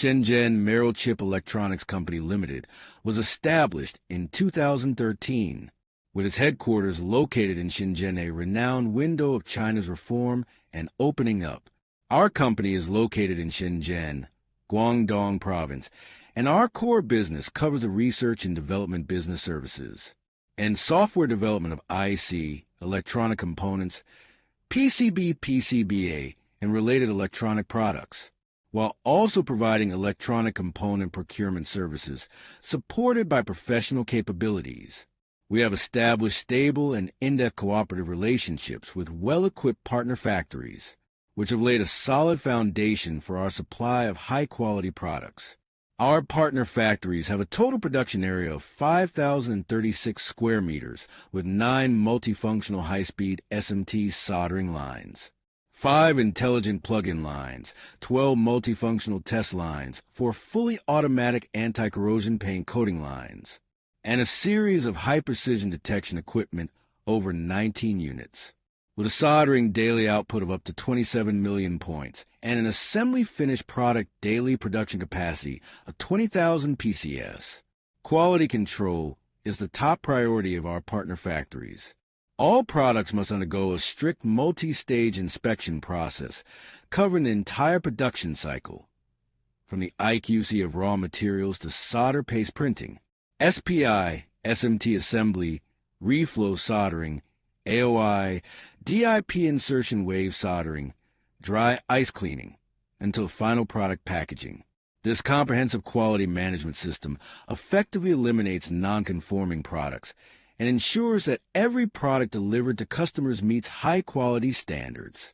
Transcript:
Shenzhen Merrillchip Electronics Company Limited was established in 2013, with its headquarters located in Shenzhen, a renowned window of China's reform and opening up. Our company is located in Shenzhen, Guangdong Province, and our core business covers the research and development business services and software development of IC, electronic components, PCB, PCBA, and related electronic products, while also providing electronic component procurement services supported by professional capabilities. We have established stable and in-depth cooperative relationships with well-equipped partner factories, which have laid a solid foundation for our supply of high-quality products. Our partner factories have a total production area of 5,036 square meters with 9 multifunctional high-speed SMT soldering lines, 5 intelligent plug-in lines, 12 multifunctional test lines, 4 fully automatic anti-corrosion paint coating lines, and a series of high-precision detection equipment over 19 units, with a soldering daily output of up to 27 million points and an assembly finished product daily production capacity of 20,000 PCS. Quality control is the top priority of our partner factories. All products must undergo a strict multi-stage inspection process covering the entire production cycle, from the IQC of raw materials to solder paste printing, SPI, SMT assembly, reflow soldering, AOI, DIP insertion wave soldering, dry ice cleaning, until final product packaging. This comprehensive quality management system effectively eliminates non-conforming products and ensures that every product delivered to customers meets high-quality standards.